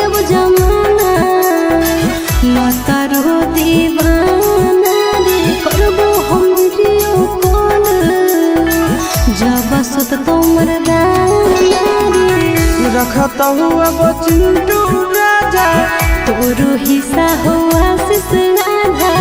देव जमाना माता रो दीवाना रे करबो हम वीडियो कॉल जब सुत तोमर दाना रे रखता हुआ वो चिंटू राजा तोरो हिस्सा हो आशीष आधा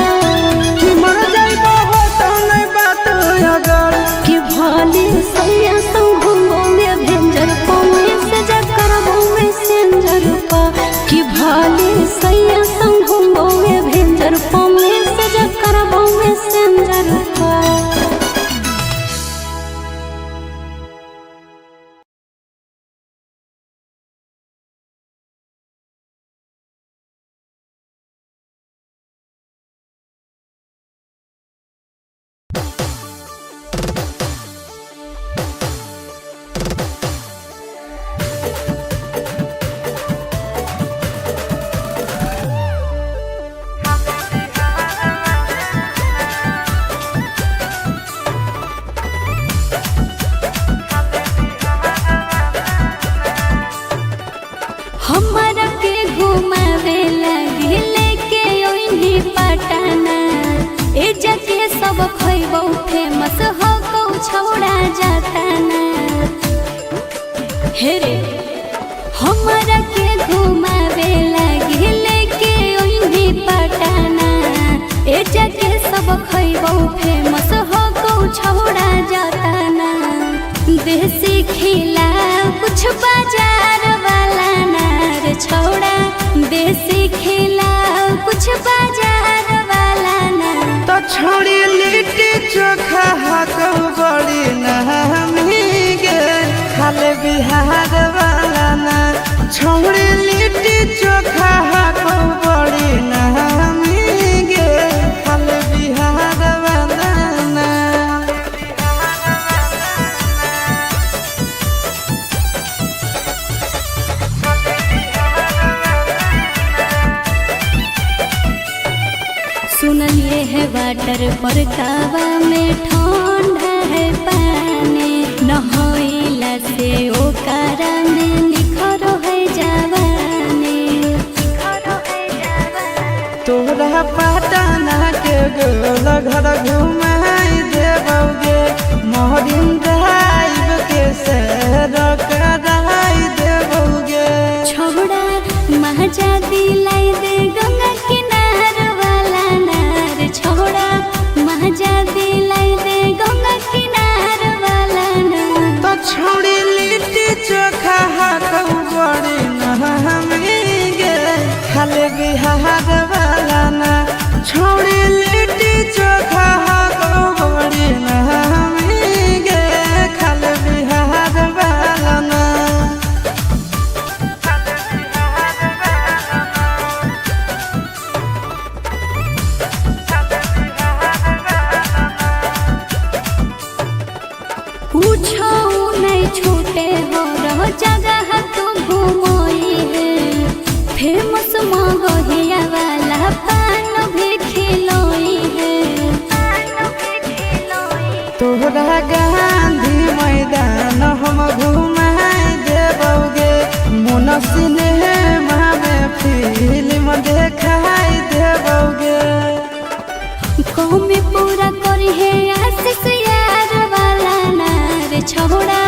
कि मर जाइबो हो तो नहीं बात अगर कि भले सैया संग घूमोगे भेंजर पावे से जकर में सेंजर पा कि भले सैया संग घूमोगे भेंजर पावे से जकर में सेंजर पा। हमारा के घुमावे लगे लेके ओइनी पटना ए जके सब खइबो फेमस हो को छौड़ा जाता ना हे रे हमारा के घुमावे लगे लेके ओइनी पटना ए जके सब खइबो फेमस हो को छौड़ा जाता ना देसी खिला कुछ बाजार वाला छौड़ा देसी खिला कुछ बाजार वाला ना तो छोड़ी लिट्टी चोखा हाथों बड़ी नहमी गे खाले बिहार वाला ना छोड़ी लिट्टी चोखा हाथों बड़ी नहमी गे खाले बिहार वाला ना। सुनलिए है वाटर पर कावा में ठंडा है पानी नहइला से ओकरा में निखरो है जवानी तोरा पटना के गोल घर घुमाई देबोगे मोहरिन ड्राइव के सैर कराई देबोगे छोड़ा महजा दिलाई दे गंगा किनार वाला नार छोड़ा महजा दिलाई दे गंगा किनार वाला नार तो छोड़ी लिट्टी चोखा हाथों बड़ी नहमी गे खाले बिहार वाला ना छोड़ी लिट्टी चोखा हाथों बड़ी नहमी गे खाले बिहार वाला ना। पूछो नहीं छूटे हो रहो जगह तू घूमोई है फेमस मगहिया वाला पान भी खिलोई है तोहरा गांधी मैदान हम घुमाई देबोगे मोन सिनेमा में फिल्म देखाई देबोगे कौमी पूरा करी है आशीष यार वाला नार छोड़ा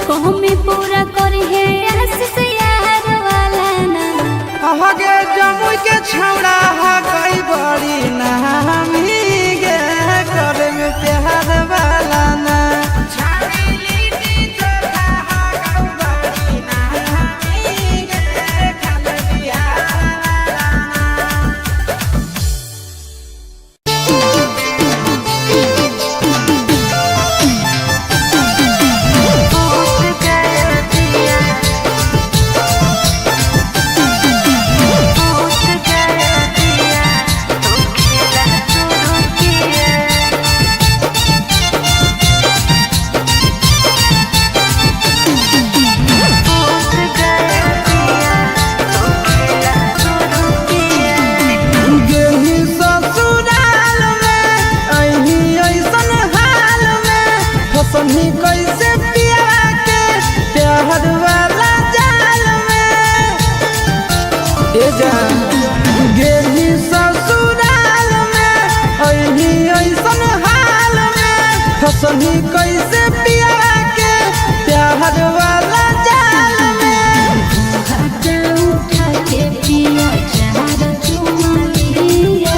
कौमी पूरा करी है आशीष यार वाला नार आगे जमुई के छौड़ा हा गई बड़ी नहमी गे करे में प्यार वाला ना छोड़ी लिट्टी चोखा हा गई बड़ी नहमी गे खाले बिहार वाला ना। ए जा गेली ससुराल में अइली ऐसन हाल में फसही कैसे पिया के प्यार वाला जाल में घाटा उठा के पिया चार चुमा लिया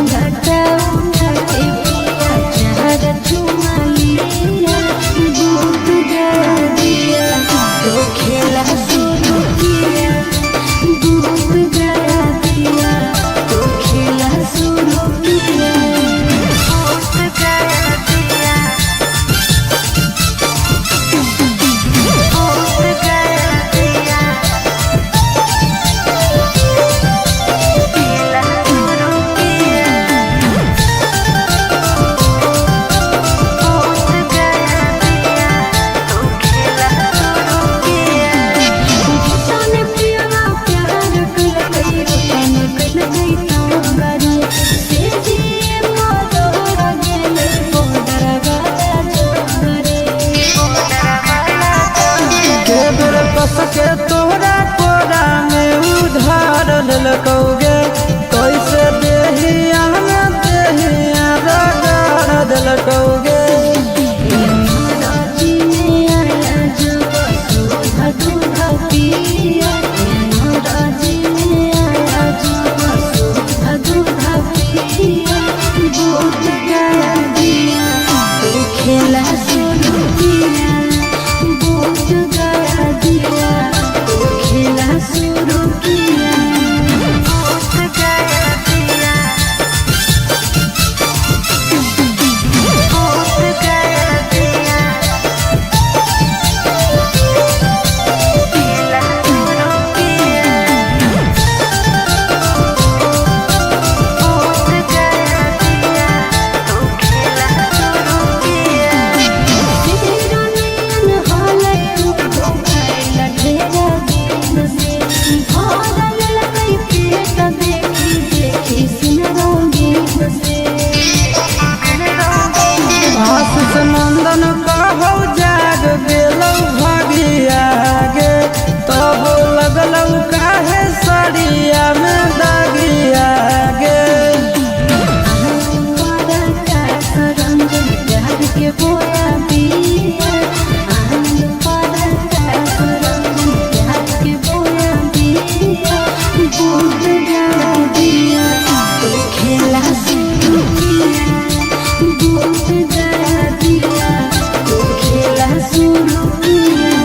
घाटा उठा के पिया चार चुमा लिया दूध गया दिया तो खेला शुरू किया दूध गया दिया तो खेला शुरू किया दूध गया दिया दूध गया दिया खेला शुरू किया दूध गया दिया तो खेला शुरू किया तने पिया प्यार कर गई तने कर गई तांगरी से जिए मोर गेले बोदर वाला जोगरे के बेर कस के तोहरा कोरा में उधार ललकौगे कैसे देहिया में देहिया रगड़ दिलकौगे राजी में आया जब सुधा दूधा पिया राजी में आया जब सुधा दूधा पिया दूध गया दिया तो खेला शुरू किया दूध गया दिया तो खेला शुरू किया दूध गया दिया दूध गया दिया खेला शुरू किया दूध गया दिया तो खेला शुरू किया तेरा नैन हाले तो खाइला ढेरा दिन से भरल लगई पेट देखी देखी सुन रंगीन से आशीष नंदन कहौ जाग गेलौ भागिया गे तब लगलौ काहे सड़िया में दागिया गे आनंद का रंग प्यार के बोया पिया आनंद का रंग प्यार के बोया पिया दूध गया दिया तो खेला शुरू किया दूध गया दिया तो खेला शुरू किया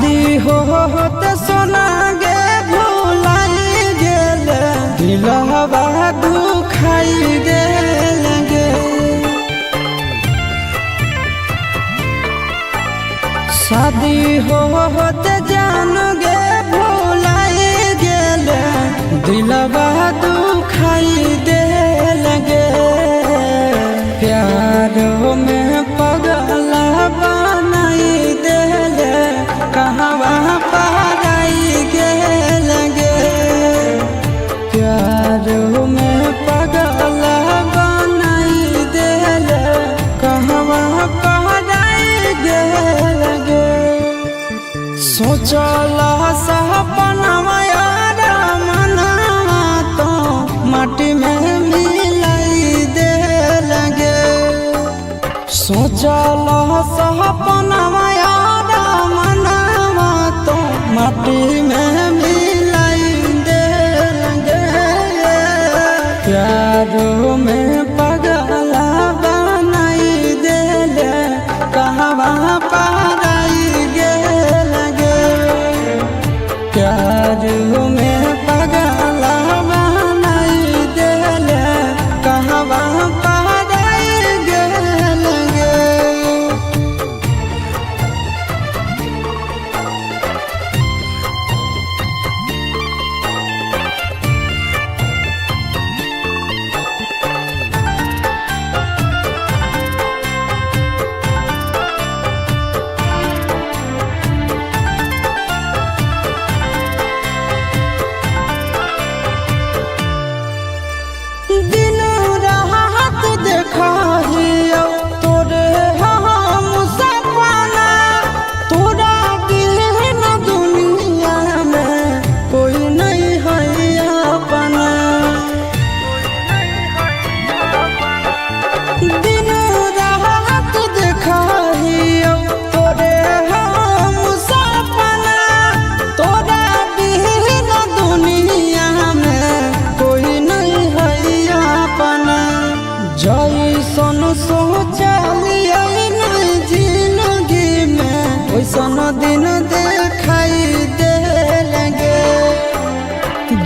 शादी होते सोना गे भुलाई गेल दिलवा दुखाई गेल गे। शादी होते जान गे भुलाई गेल दिलवा दुखाई देल गे। प्यारो में पगला बनाई देल कहवा पराई गेल गे। प्यारो में पगला बनाई देल कहवा पराई गेल गे। सोचला सपनवा यार मनवा तो माटी में मिलाई देल गे। सोचला सपनवा यार मनवा तो माटी में मिलाई देल गे। प्यारो में पगला बनाई देल कहवा पराई गेल गे। प्यारो में पगला बनाई देल कहवा पराई गेल गे। दिन रात देखाहियो तोरे हम सपना। तोरा बिन दुनिया में कोई नहीं है अपना। दिन रात देखाहियो तोरे हम सपना। तोरा बिन दुनिया में कोई नहीं है अपना। जैसन सोचलियै नहीं जिंदगी में वैसन दिन देखाई देल गे।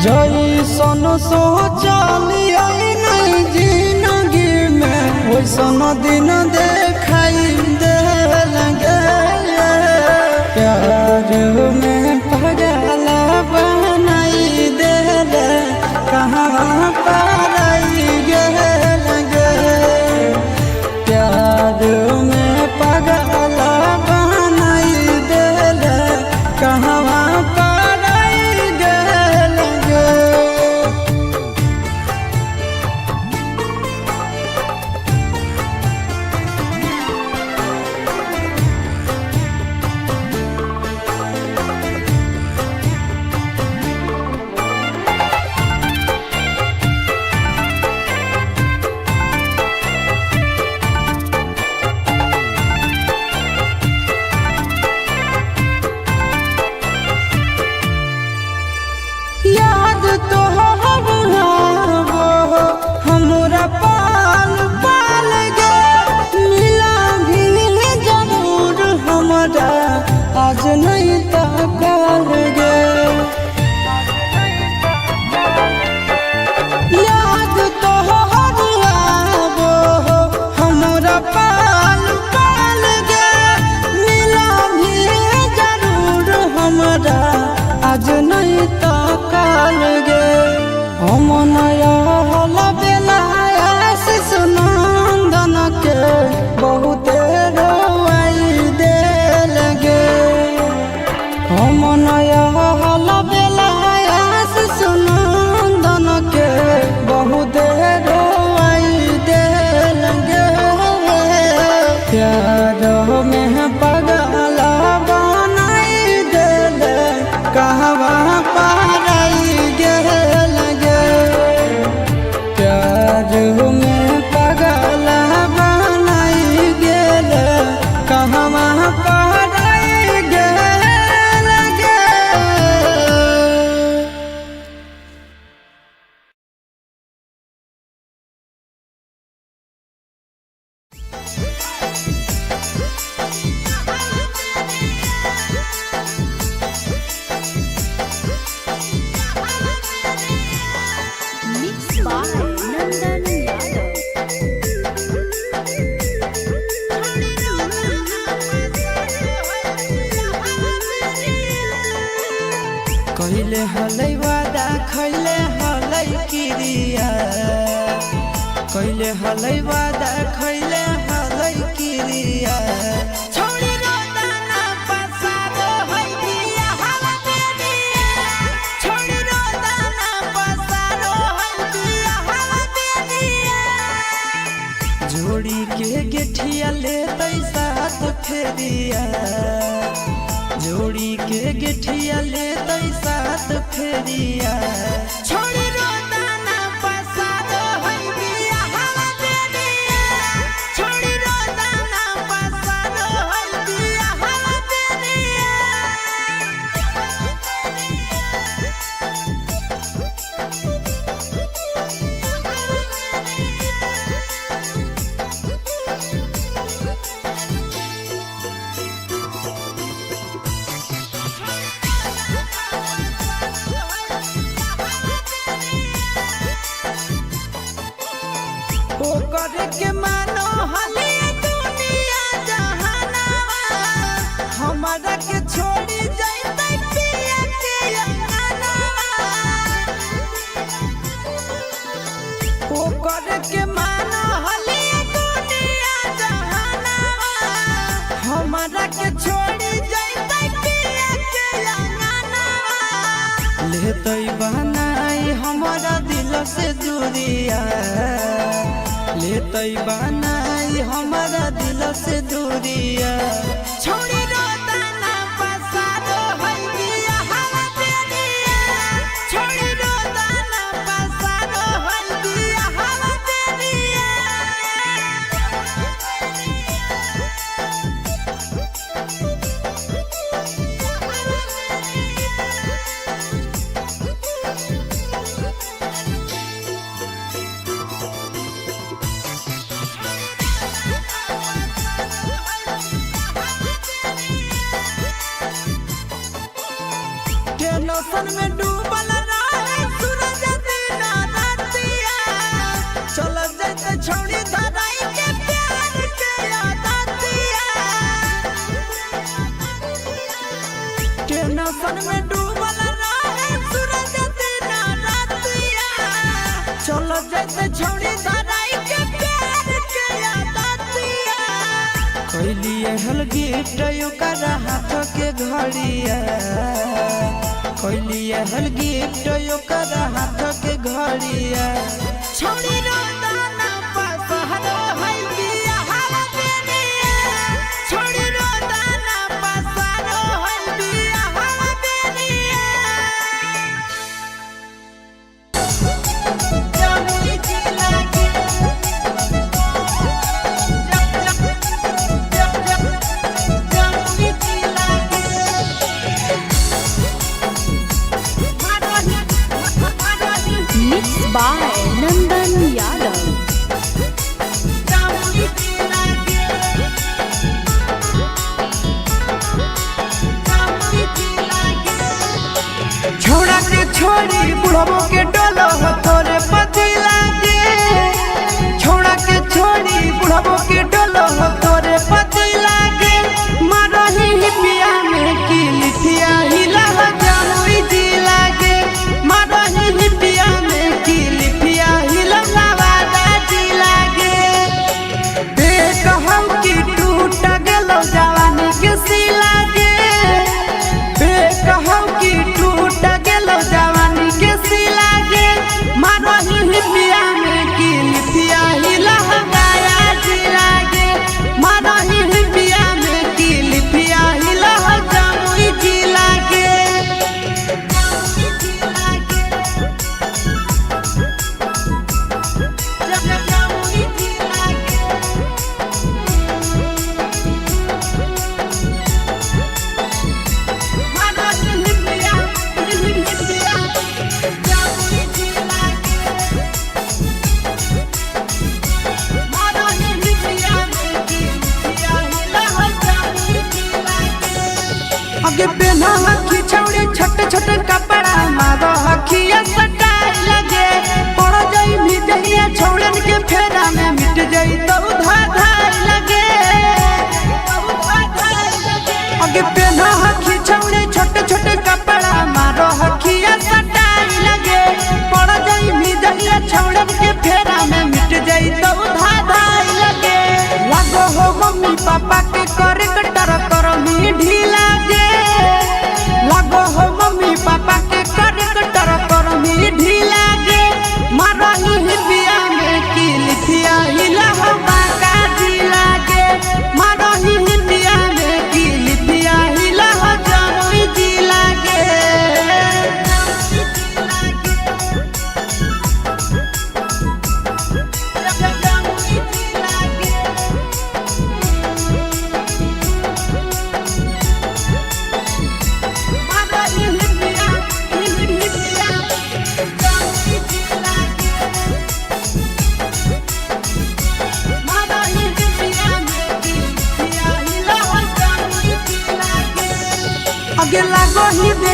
जैसन सोचलियै नहीं जिंदगी में वैसन दिन देखाई देल गे। प्यार में पगला बनाई देल कहाँ पराई गेल गे। प्यार में पगला बनाई देल कहवा पराई गेल गे। याद तो हमरा पाल पाल गे। मिला भी जरूर हमरा आज नहीं तकल गे। याद तो हमरा पाल पाल गे। मिला भी जरूर हमरा आज नहीं तकल गे। हम नया बेला आशीष नंदन के बहुते रोवाई देल गे। हम नया बेला आशीष नंदन के बहुते रोवाई देल गे। प्यारो में पगला बनाई देल कहवा पराई गेल गे। प्यार हलै वादा खैले हलै किरिया कैले हलै वादा खैले हलै किरिया छोड़ी रोदाना पसारो है दिया हवा दे दिया छोड़ी रोदाना पसारो है दिया हवा दे दिया जोड़ी के गेठिया ले साथ फेरिया जोड़ी के गेठिया ले साथ फेरिया छोड़ी रोदाना पसारो है दिया हवा दे दिया छोड़ी रोदाना पसारो है दिया हवा दे दिया ओकर के मानो हले दुनिया जहानावा हमारा के छोड़ी जाइते पिया के अंगनावा ओकर के मानो हले दुनिया जहानावा हमारा के छोड़ी जाइते पिया के अंगनावा लेतै बनाई हमारा दिल से दूरिया लेतै बनाई हमारा दिल से दूरिया छोड़ी रोदाना पसारो है दिया हवा दे दिया छोड़ी रोदाना पसारो है दिया हवा दे दिया टेंशन में डूबल रहे सूरज दिन रातिया चल जाते छोड़ी धराई के प्यार के आदतिया टेंशन में डूबल रहे सूरज दिन रातिया चल जाते छोड़ी धराई के प्यार के आदतिया कैलिए हल गिफ्ट ओकर हाथ के घड़िया कैलिए हल गिफ्ट ओकर हाथ के घड़िया छोड़ी रोदाना पसारो है दिया हवा दे दिया छोड़ी रोदाना पसारो है दिया हवा दे दिया जमुई जिला के जमुई जिला के Mixed by Nandan Yadav. Jamui जिला के जमुई जिला के छोड़ा के छोड़ी बुढ़बो के डोलो तोरे पति लागे छोड़ा के छोड़ी बुढ़बो के डोलो तोरे पति लागे मारही पिया में की लिथिया हिला जमुई जिला के मारही पिया में की लिथिया हिला वादा जिला के देख हम की टूट गेलो जवानी के सिला के देख हम की टूट गेलो जवानी के सिला के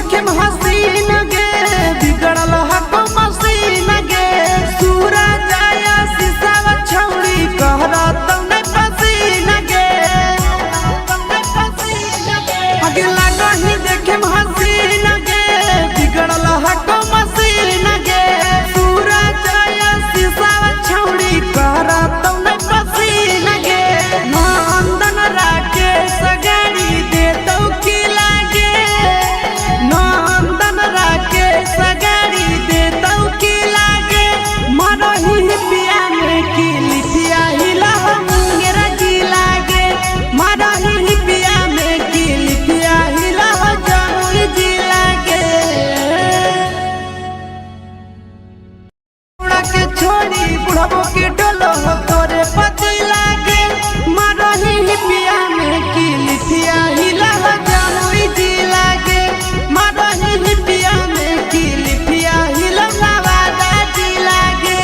देखे हसीन गे बिगड़ल हको मसीन गे सूरज आया शीशा छौड़ी कहरा तौने पसीन गे अगला कहीं देखे हसीन गे बिगड़ल हको मसीन गे सूरज आया शीशा छौड़ी कहरा तौने पसीन गे नंदन राके सगारी दे तो की लागे नंदन राके सगारी दे तो की लागे मरही पिया में की लिखिया हिला मुंगेरा की लागे मरही पिया में की लिखिया हिला जमुई जी लागे के छोड़ी बुढ़बो के डोलो तोरे पति लागे मरही पिया में की लिखिया हिला जमुई जी लागे मरही पिया में की लिखिया हिला नवादा जी लागे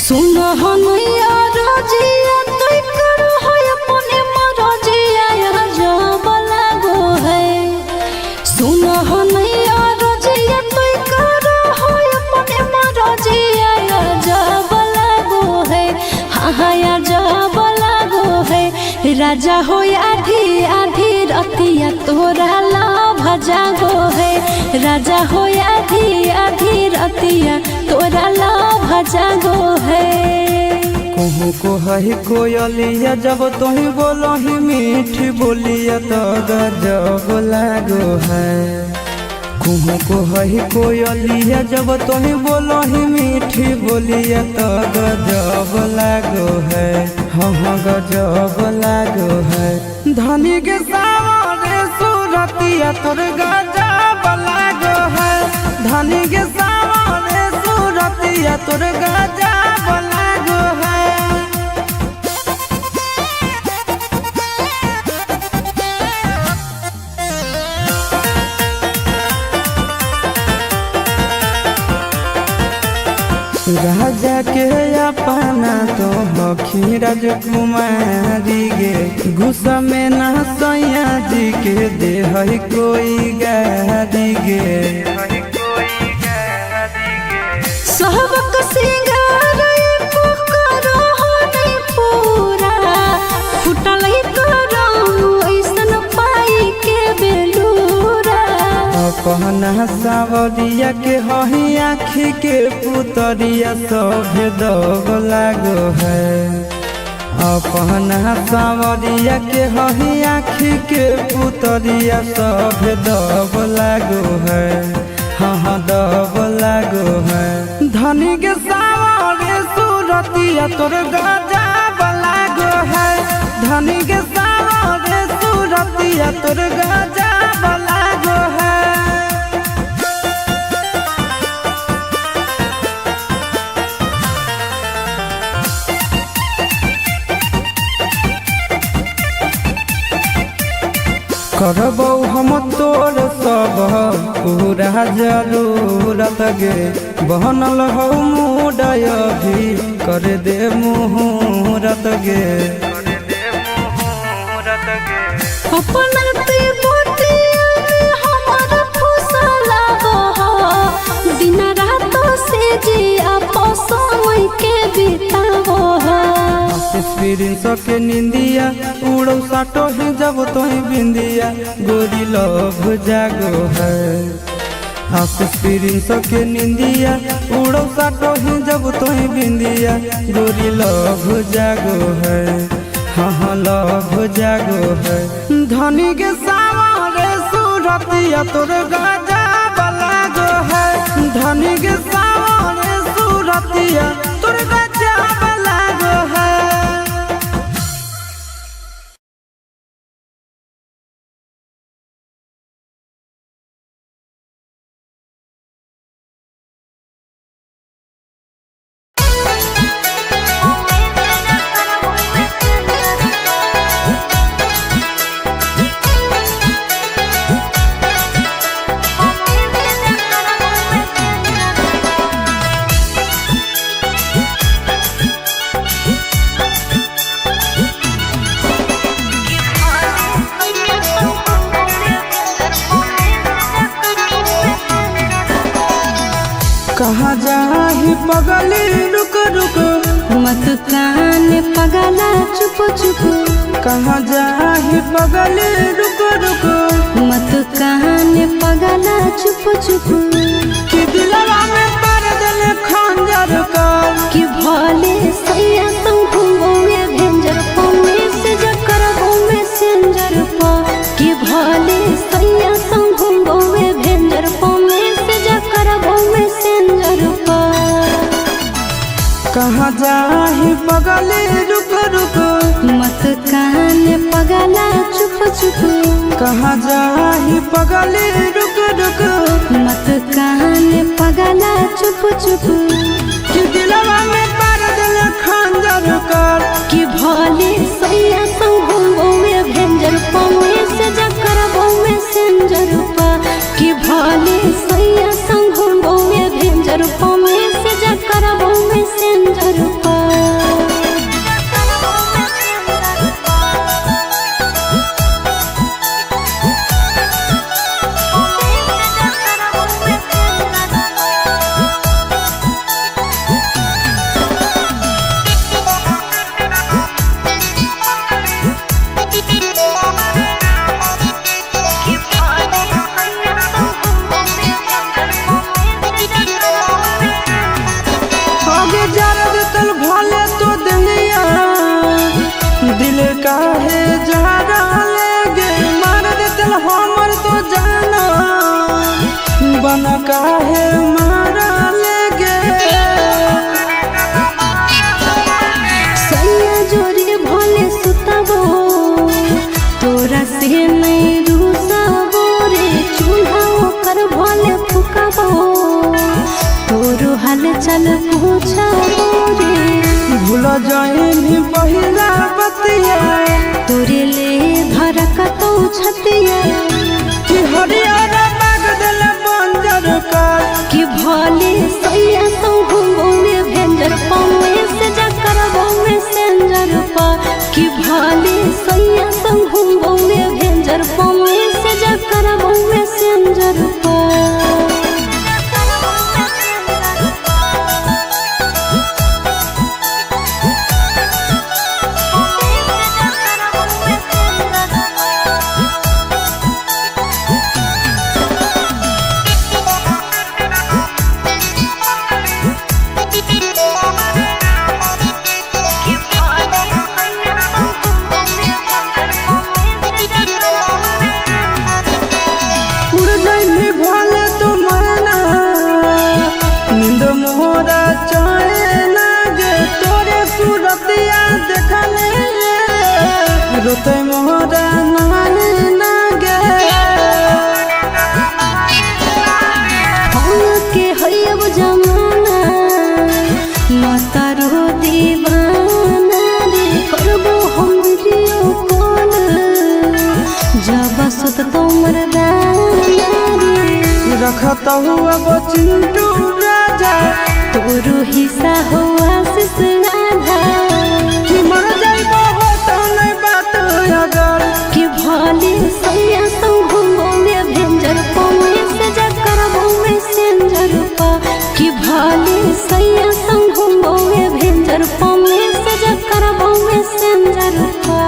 सुन हनैया रजिया तोय करो है अपने मरजिया जब लागो है सुन हनैया रजिया तोय करो है अपने मरजिया जब लागो है हाँ जब लागो है राजा हो आधी आधी रतिया तोरा लाभ जागो है राजा हो आधी आधी रतिया तोरा लाभ जागो है कहूँ को है कोयलिया जब तुही बोलो ही मीठी बोलिया तो गजब लागो है कहूँ को है कोयलिया जब तुही बोलो ही मीठी बोलिया तो गजब लागो है हाँ गजब लागो है धनी के सावरे सूरतिया तोर गजब लागो है धनी के सावरे सूरतिया तोर गजब लागो है राजा के अपना तो हखी राजकुमारी गे गुस्सा में ना सैया जी के दे है कोई गारी गे सहबक सिंगार एको करो नहीं पूरा फुटल करो ऐसन पाई के बेलूरा अपना सावरिया के हही आँखी के पुतरिया सब दब लागो है अपना सावरिया के हही आँखी के पुतरिया सब दब लागो है हाँ दब लागो है धनी के सावरे सूरतिया तोर गजब लागो है धनी के सावरे सूरतिया तोर गजब लागो है करबौ हम तोर सब पूरा जरूरत गे बनल हो मुडय भी कर दे मुहूर्त गे अपना ते बोटिया में हमारा फुसला बहो दिन रात से जी आपस समय के बितावो एक्सपीरियंस के निंदिया उड़ो साटो ही जब तो ही बिंदिया गोरी लव जागो है एक्सपीरियंस के निंदिया उड़ो साटो ही जब तो ही बिंदिया गोरी लव जागो है हाँ लव जागो है धनी के सावरे सूरतिया तोर गजब लागो है धनी के सावरे सूरतिया तोर गजब लागो है कहाँ जाही पगली रुक रुक मत कान पगला चुप चुप कहाँ जाही पगली रुक रुक मत कान पगला चुप चुप कि दिलवा में पर दिल खंजर का कि भले सैया संग घूमोगे भेंजर पौने से जकर में सेंजर पा कि भले सैया संग घूमोगे भेंजर पौने से जकर में सेंजर पा कहाँ जाही पगली रुक रुक मत कान पगला चुप चुप कहाँ जाही पगली रुक रुक मत कान पगला चुप चुप कि दिलवा में पर दिल खंजर कर कि भले सैया संग घूमोगे भेंजर पौने से जकर में सेंजर पा कि भले सैया संग घूमोगे भेंजर पौने से जकर में सेंजर पा आगे जरद तल भले तो दिलिया दिल काहे जहरा लेगे मार दे तल हमर तो जाना बन काहे मारा लेगे सैया जोरी भले सुतबो तोरा से नहीं रूसबो रे चूल्हा ओकर भले फुकबो तोरो हाल चल पूछबो रे भूल जाइनी पहिला बतिया तोरे ले धरकतौ छतिया कि हरियर बाग दिल बंजर कर कि भले सैया संग घूमोगे भेंजर पौने से जकर में सेंजर पा कि भले सैया संग घूमोगे भेंजर पौने से जकर में सेंजर पा उड़ जाइनी भले तो मरना नींद मोरा चाहे लागे तोरे सूरतिया देखले रोते मोरा नाने लागे हम के हयब जमाना माता रो दीवाना रे करबो हम वीडियो कॉल जब सुत तो मरदाना रे रखत हुआ वो चिंटू राजा तोरो हिस्सा हो आशीष राधा कि मर जाइबो हो तो नहीं बात अगर कि भले सैया संग घूमोगे भेंजर पौने से जकर में सेंजर पा कि भले सैया संग घूमोगे भेंजर पौने से जकर में सेंजर पा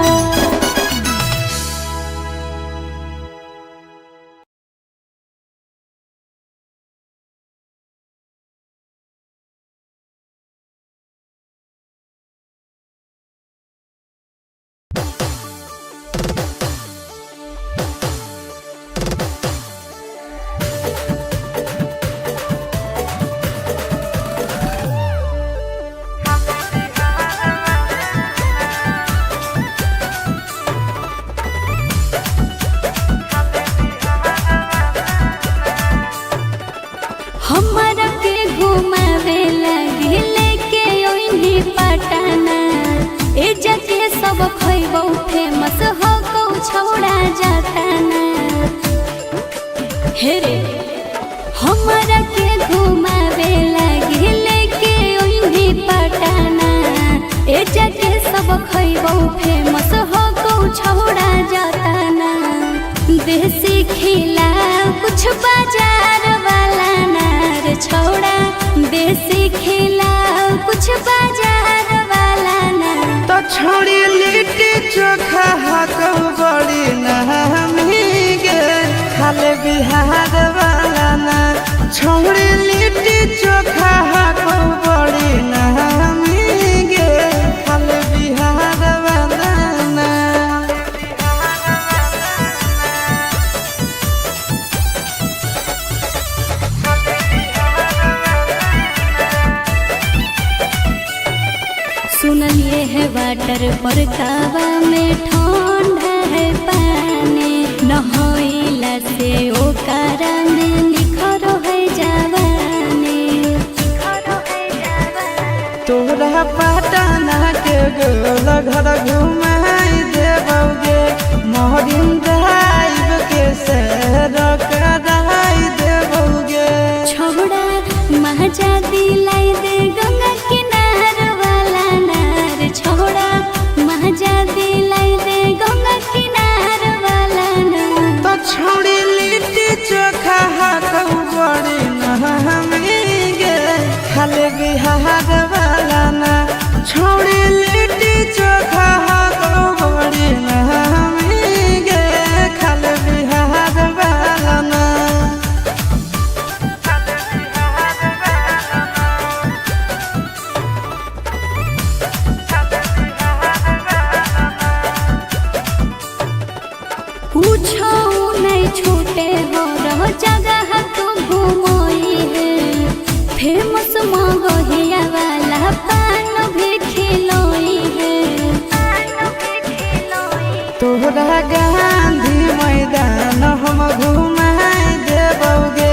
हमरा के घुमावे लगे लेके ओइनी पटना ए जके सब खइबो फेमस हो को छौड़ा जाताना हे रे हमरा के घुमावे लगे लेके ओइनी पटना ए जके सब खइबो फेमस हो को छौड़ा जाताना देसी खिला कुछ बाजार वाला नार छौड़ा बिहार वाला ना छोड़ी लिट्टी चोखा को बड़ी नामी गे खाली बिहार वाला ना। सुनलिए है वाटर पर कावा में ठंडा है पानी नहइला से ओकरा में निखर है जवानी। तोरा पटना के गोल घर घुमाई देबोगे मोहरिन ड्राइव के सैर कराई देबोगे। छोड़ा महजा दिलाई दे गंगा किनार वाला नार छोड़ा महजा दिलाई दे गंगा किनार वाला नार। तो छोड़ी लिट्टी चोखा को बड़ी नामी गे खाली बिहार वाला ना छोड़ी लिट्टी चोखा को बड़ी नामी गे खाली बिहार वाला ना। पूछो नहीं छूटे हो रहो जगह तू घूमोई है फेमस मगहिया वाला पान भी खिलोई है। तोहरा गांधी मैदान हम घुमाई देबोगे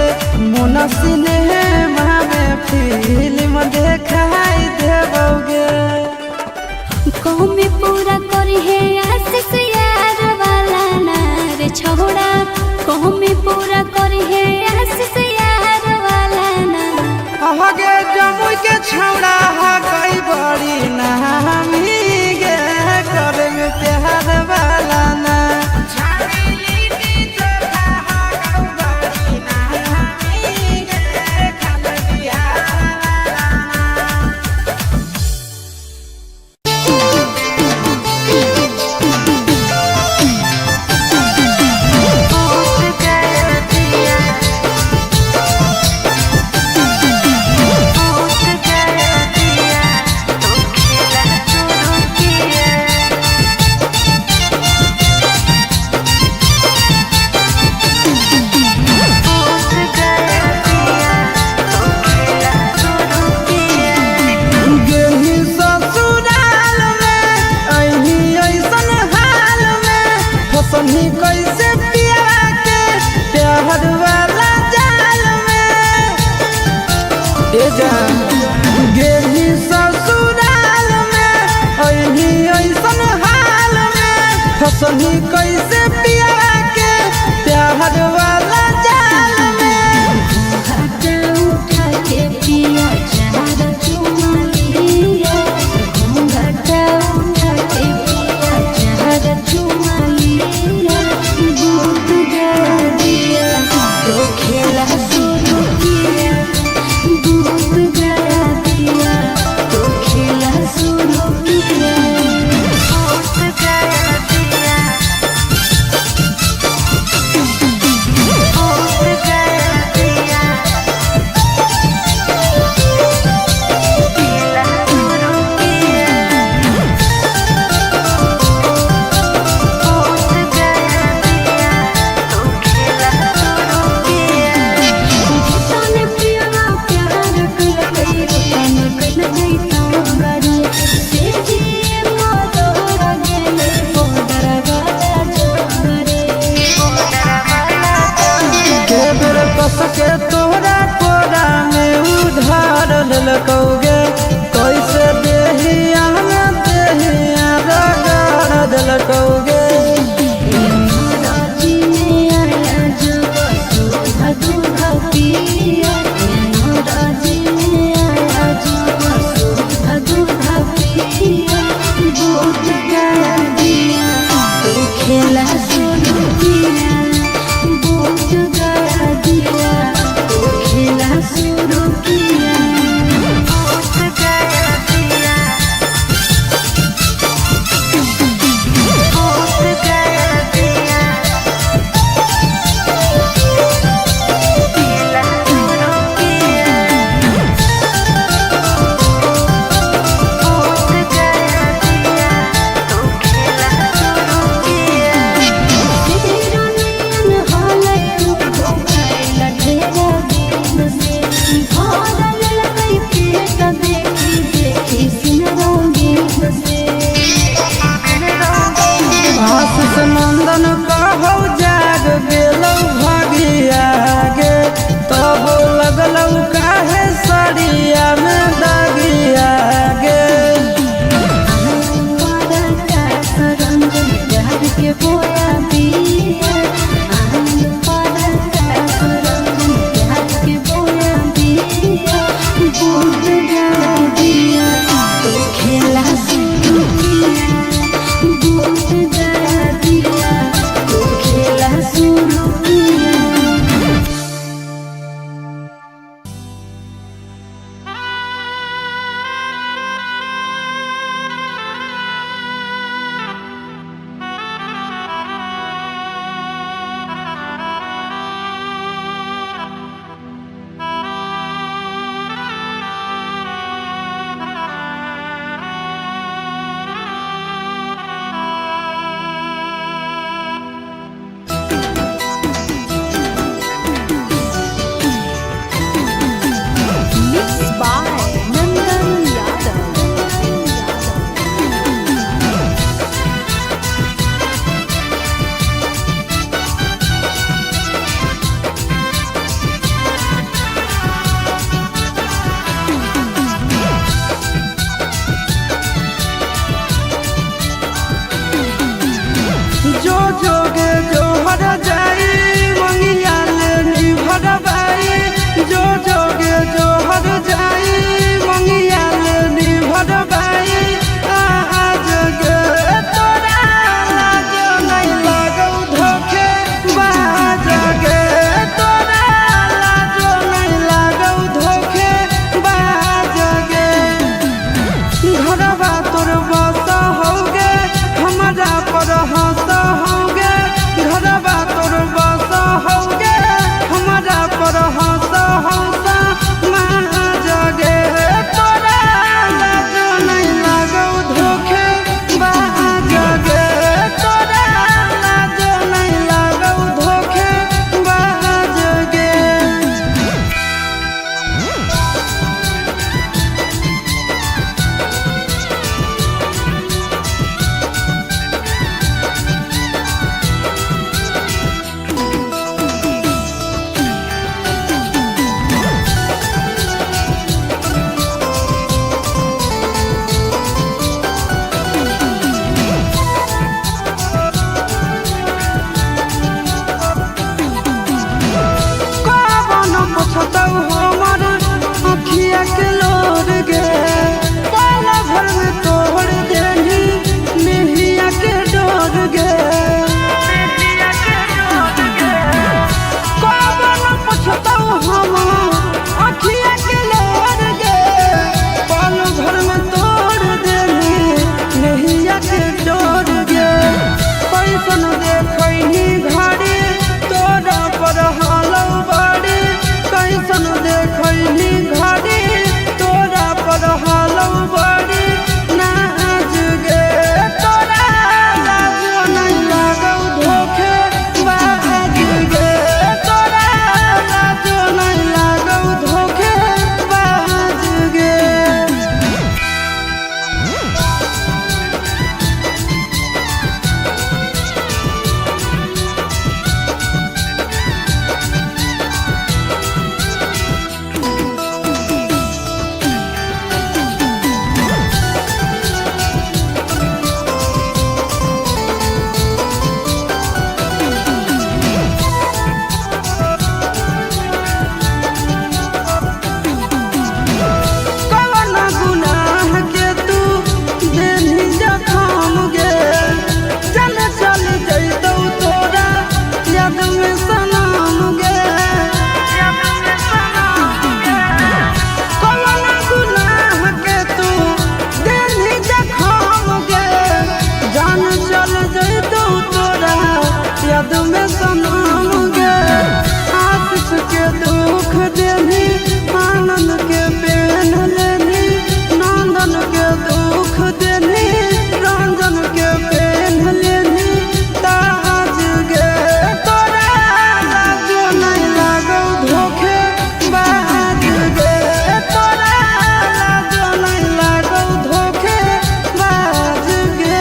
मोन सिनेमा में फिल्म देखाई देबोगे। कौमी पूरा करी है आशीष यार वाला नार छोड़ा कौमी पूरा करी है आशीष यार वाला नार। आगे जमुई के छौड़ा गई बड़ी नामी गे करे में प्यार वाला ना। सही कैसे पिया के प्यार वाला जाल में ए जा गेली ससुराल में अही ऐसन हाल में फसही कैसे पिया के प्यार वाला जाल में। घाटा उठा के पिया चार चुमालिया घाटा उठा के पिया चार चुमालिया भूत गया दिया तो खेला शुरू किया भूत गया दिया तो खेला शुरू किया भूत गया दिया। काहे सड़िया में दागिया गे के बोया दिया के बोया दिया बूट जला दिया तो खेला शुरू किया बूट जला दिया तो खेला शुरू किया। जो जोगे जो हर जाई मंगिया लेनी भरबाई जो जोगे जो हर जाई मंगिया लेनी भरबाई आज गे तोरा लाज नहीं लागौ धोखे बाज गे तोरा लाज नहीं लागौ धोखे बाज गे घरवा तोर बस होगे हमारा पर हंस होगे घरवा तोर बस होगे हमारा पर हंस हंस माँ जगे तोरा लाज नहीं लागौ धोखे बाज गे तोरा लाज नहीं लागौ धोखे बाज गे। कौन पुछतौ हमर अखिया के लोर गे पाला भर में तोड़ देनी नेहिया के डोर गे कौन पुछतौ हम अखिया के लोर गे पाल भर में तोड़ देनी नेहिया के डोर गे कैसन देखैनी घड़ी तोरा पर हालौ बड़ी कैसन देखैनी घड़ी तोरा पर हालौ बड़ी नाच गे तोरा लाज नहीं लागौ धोखे बाज गे तोरा लाज नहीं लागौ धोखे बाज गे। कौन गुनाह के तू देनी जखम गे चल चल जैतौ तोरा याद में सनम गे कौन गुनाह के तू देनी जखम गे जान चल जैतौ तोरा याद में सनम गे आशिक के दुख देनी आनंद के पेन लेनी नंदन के दुख देनी रंजन के पेन लेनी ताज गे तोरा लाज नहीं लागौ धोखे बाज गे तोरा लाज नहीं लागौ धोखे बाज गे।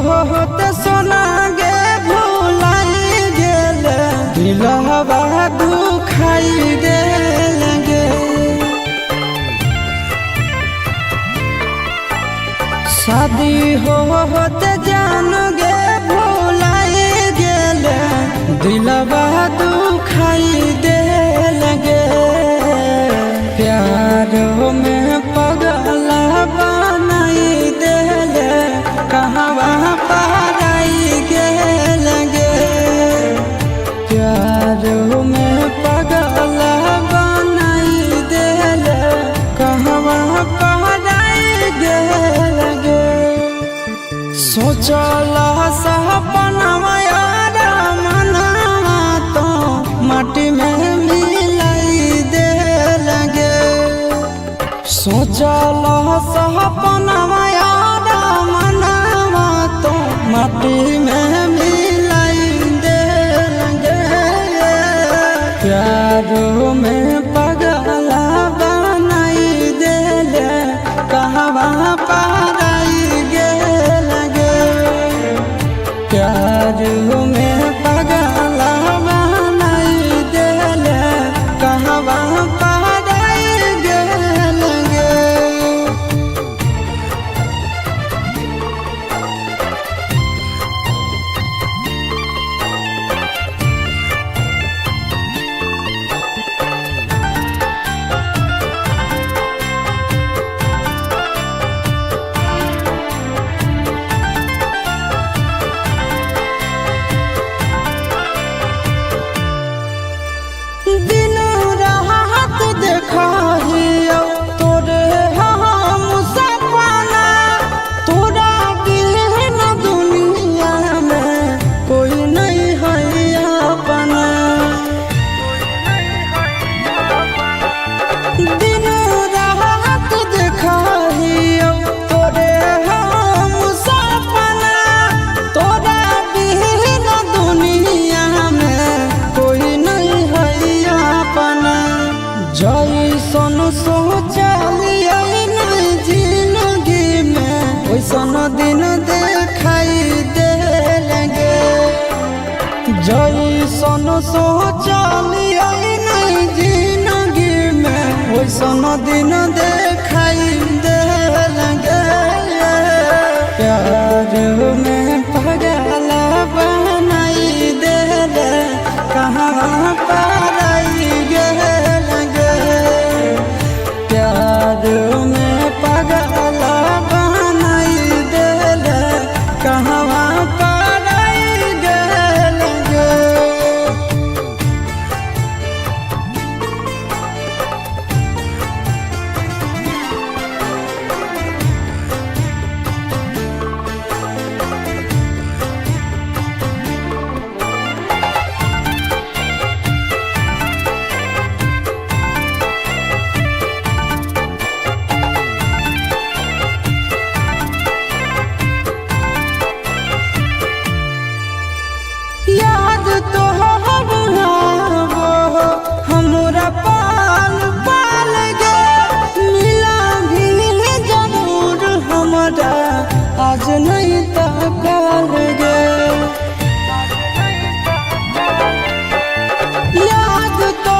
होते सोना गे भुलाई गेल दिलवा दुखाई गेल गे शादी होते जान गे भुलाई गेल दिलवा दुखाई देल गे प्यार में पगला बनाई देल कहवा पराई गेल गे प्यार में पगला बनाई देल कहवा पराई गेल गे सोचला सपनवा यार मनवा तो माटी में मिलाई दे लगे सोचला सपनवा यार मनवा तो माटी में मिलाई दे लगे प्यार में पगला बनाई दे ले कहवा पराई गेल गे प्यार में पगला बनाई देल कहवा पराई गेल गे दिन रात देखाहियो तोरे हम सपना तोरा बिन दुनिया में कोई नहीं है अपना दिन रात देखाहियो तोरे हम सपना तोरा बिन दुनिया में कोई नहीं है अपना जैसन सोचलिए नहीं जिंदगी में वैसन दिन देखाई देल गे जैसन सोचलिए नहीं जिंदगी में वैसन दिन देखाई देल गे प्यार में पगला बनाई देल कहाँ पराई गेल गे प्यार में पगला बनाई देल कहवा पराई गेल गे याद तो हमरा पाल पाल गे मिला भी जरूर हमरा आज नहीं तकाल गे याद तो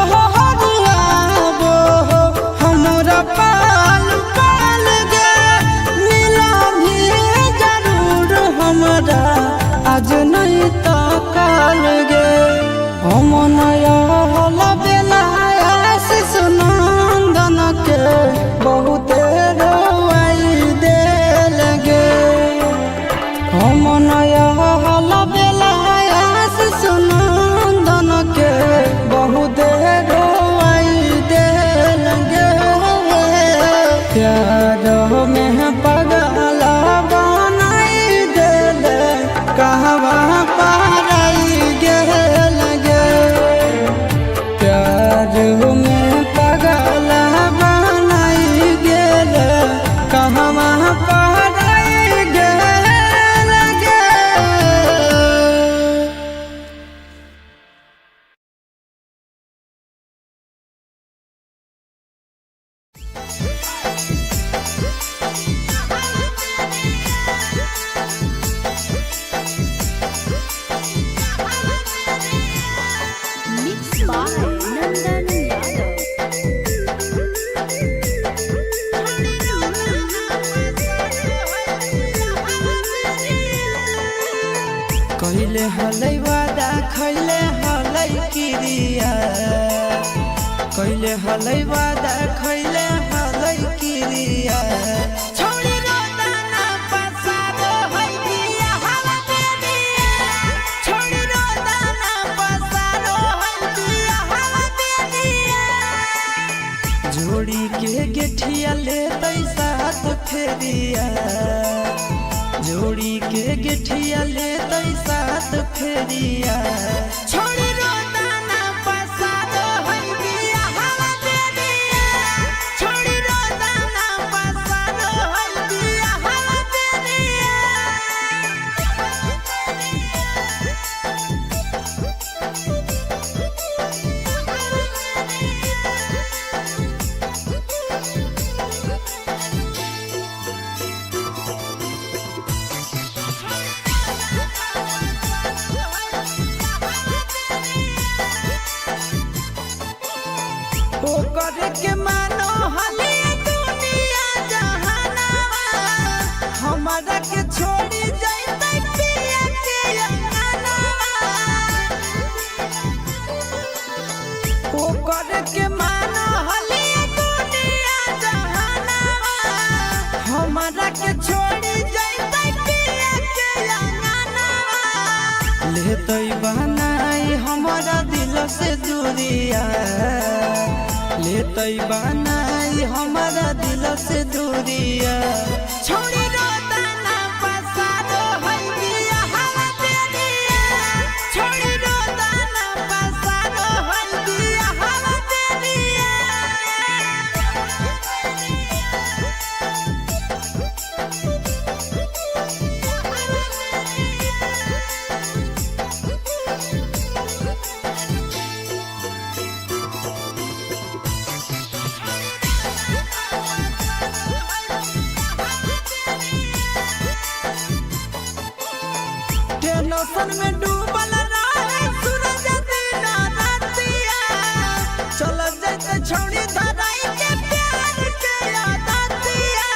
हमरा पाल पाल गे मिला भी जरूर हमरा आज नहीं तकाल गे हम नया बेला आशीष नंदन के बहुत रोवाई देल गे हम नया कइले हलै वादा खइले हलै किरिया कइले हलै वादा खइले हलै किरिया छोड़ी रोदा ना पसारो है दिया हवा दे दिया छोड़ी रोदा ना पसारो है दिया हवा दे दिया जोड़ी के गेठिया ले तैसा तो फेरिया जोड़ी के गेठिया ले तैसा तो फेरिया छोड़ी रोदा ना पसारो है दिया हवा दे दिया छोड़ी रोदा ना पसारो है दिया हवा दे दिया ओकर के मानो हले दुनिया जहानावा हमरा के छोड़ी जइतै पिया के अंगनावा ओकर के मानो हले दुनिया जहानावा हमरा के छोड़ी जइतै पिया के अंगनावा लेतै बनाई हमरा दिल से दूरिया लेतै बनाई हमारा दिल से दूरिया छोड़ी रोदा ना पसारो है दिया हवा दे दिया छोड़ी रोदा ना पसारो है दिया हवा दे दिया टेंशन में डूबल रहे सूरज दिन रातिया चल जाते छोड़ी धराई के प्यार के आदतिया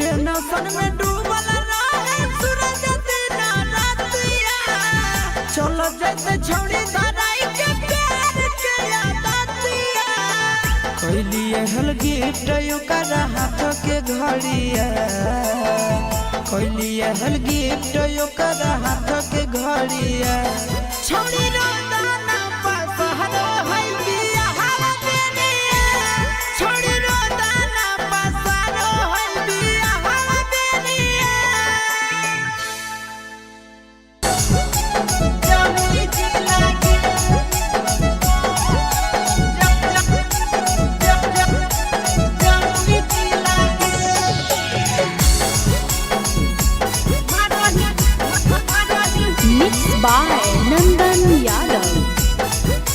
टेंशन में डूबल रहे सूरज दिन रातिया चल जाते छोड़ी धराई के प्यार के आदतिया कइलिए हल गिफ्ट ओकर हाथ के घड़िया कइलिए हल गिफ्ट ओकर हाथ के घड़िया छोड़ी रोदा ना पसारो है दिया हवा दे दिया छोड़ी रोदा ना पसारो है दिया हवा दे दिया जमुई जिला के जमुई जिला के मिक्स बाय नंदन यादव।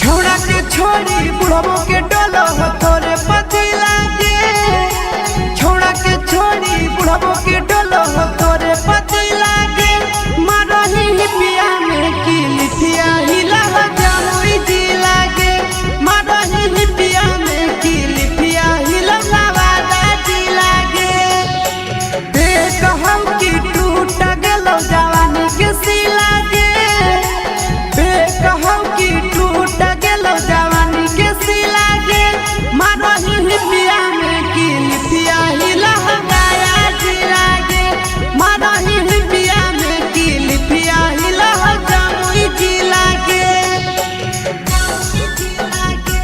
छोड़ा के छोड़ी बुढ़बो के डोलो तोरे पति लागे छोड़ा के छोड़ी बुढ़बो के डोलो तोरे पति लागे मारही पिया में की लिथिया हिला जमुई जिला के मारही पिया में की लिथिया हिला नवादा जिला के देख हम की टूट गेलो जवानी के सिला के देख हम की टूट गेलो जवानी के सिला के मारही पिया में की लिथिया हिला गया जिला के मारही पिया में की लिथिया हिला जमुई जिला के जमुई जिला के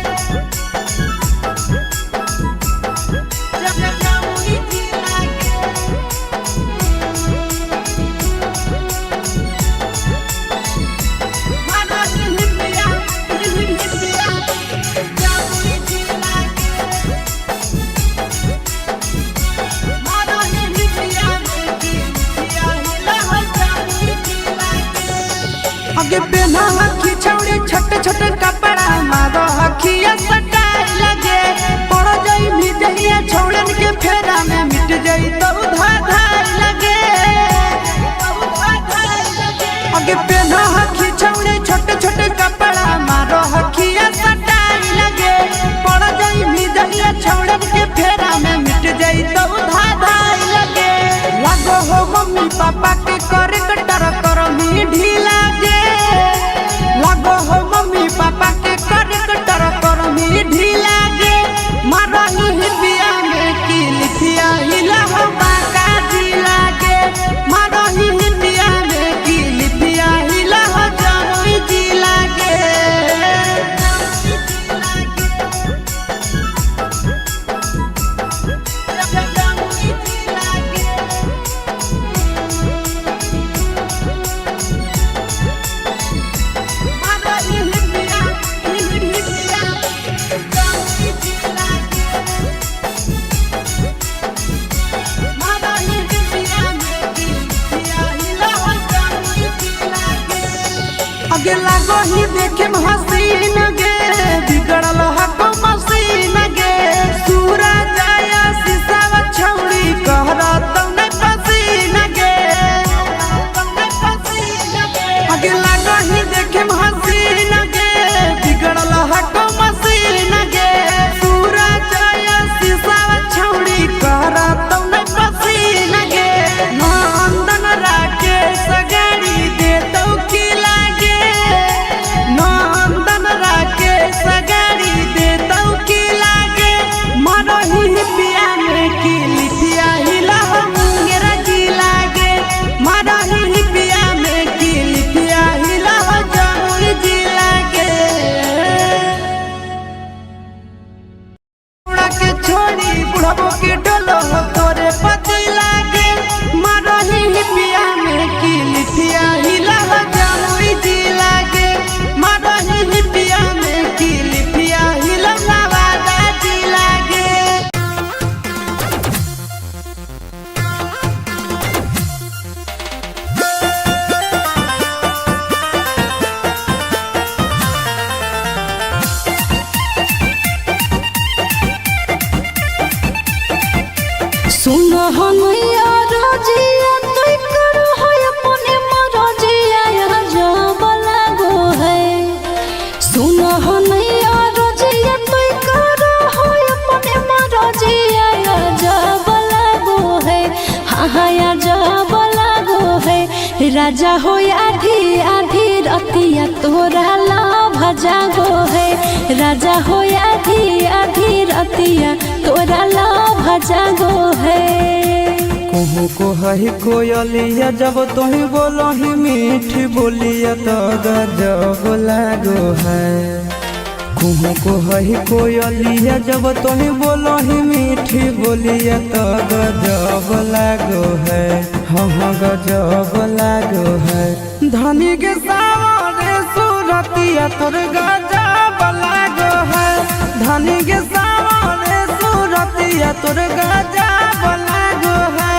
आगे पहना हकी छौड़ी छोटे छोटे कपड़ा मारो हकिया सटाई लगे पड़ जाई भी जहिया छौड़न के फेरा में मिट जाई तो धाधाई लगे आगे पहना हकी छौड़ी छोटे छोटे कपड़ा मारो हकी लगही देखे हसीन गे बिगड़ल हको मसीन गे सूरज आया शीशावा छौड़ी कहरा तौने पसीन गे आगे लगही देखे हसीन गे बिगड़ल हको मसीन गे सूरज आया शीशावा छौड़ी कहरा तौने पसीन गे नंदन राके सगारी दे तो की लागे नंदन राके सगारी दे तो की लागे मरही पिया में की लिखिया हिला मुंगेरा की लागे मरही पिया में की लिखिया हिला जमुई जी लागे के छोड़ी बुढ़बो के डोलो तोरे पति लागे मरही पिया में की लिखिया हिला जमुई जी लागे मरही पिया में की लिखिया हिला नवादा जी लागे सुनो हनैया रजिया तोय करो है अपने मरजिया यहाँ जब लागो है सुनो हनैया रजिया तोय करो है अपने मरजिया यहाँ जब लागो है हाँ हाँ यहाँ जब लागो है राजा हो आधी आधी रतिया तोरा लाभ जागो है राजा हो आधी आधी रतिया तोरा लाभ जागो है कहूँ को है कोयलिया जब तुही बोलो ही मीठी बोलिया तो गजब लागो है कहूँ को है कोयलिया जब तुही बोलो ही मीठी बोलिया तो गजब लागो है हाँ गजब लागो है धनी के सावरे सूरतिया तोर गजब लागो है धनी के सावरे सूरतिया तोर गजब लागो है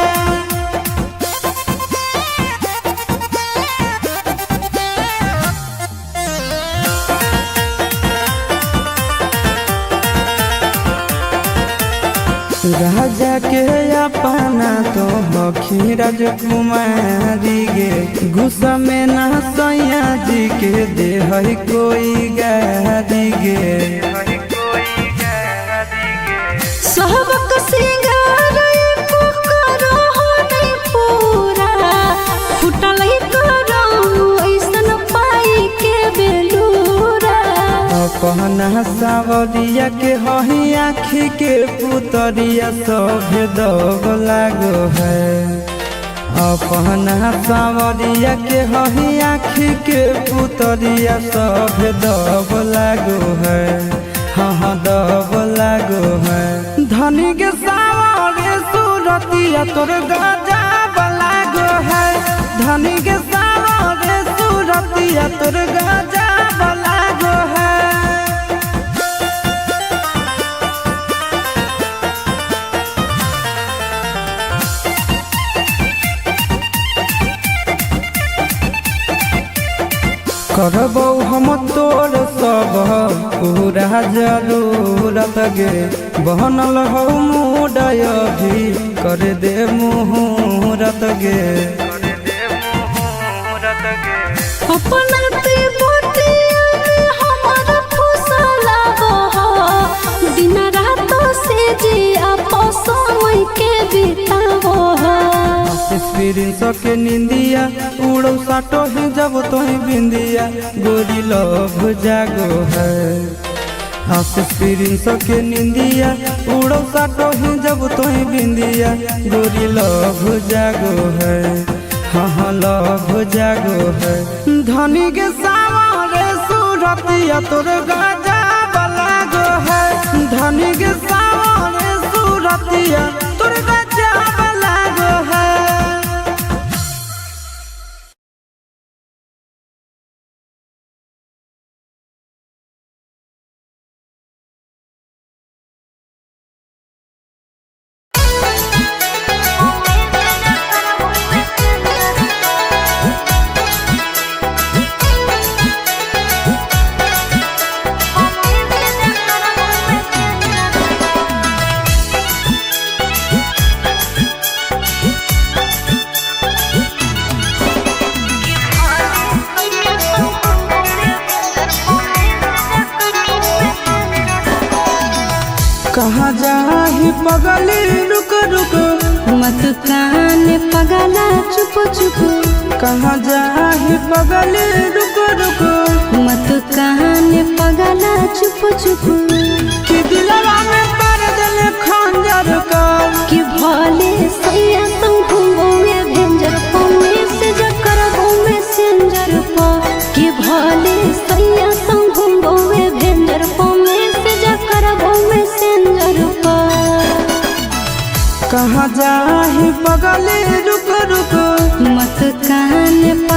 राजा के अपना तो हखी राजकुमारी गे गुस्सा में ना सैया जी के दे है कोई गारी गे सबक सिंगार एको करो हो नहीं पूरा फुटल ही करो ऐसन पाई के बेलूरा अपना सावरिया के हही आखी के पुतरिया सभे दब लागो है अपना सावरिया के हही आखी के पुतरिया सभे दब लागो है हाँ दब लागो है धनी के सावरे सूरतिया तोर गजब लागो है धनी के सावरे सूरतिया तोर गजब लागो है करबौ हम तोर सब पूरा जरूरत गे बनल हो मुडय भी कर दे मुहूर्त गे अपना ते बोटिया में हमारा फुसला हो दिन रात से जिया समय के बितावो हो एक्सपीरियंस के निंदिया उड़ो साटो ही जब तो ही बिंदिया गोरी लव जागो है एक्सपीरियंस के निंदिया उड़ो साटो ही जब तो ही बिंदिया गोरी लव जागो है हाँ लव जागो है धनी के सावरे सूरतिया तोर गजब लागो है धनी के सावरे सूरतिया तोर गजब लागो है कहाँ जाही पगली रुक रुक, मत कान पगला चुप चुप, कहाँ जाही पगली रुक रुक, मत कान पगला चुप चुप। कि दिलवा में पर दिल खंजर का, कि भले सैया संग घूमोगे भेंजर पौने से जकर घूमे सेंजर पा। कि भले सैया संग घूमोगे भेंजर पौने से जकर घूमे सेंजर पा। कहाँ जाही पगली रुक रुक, मत कान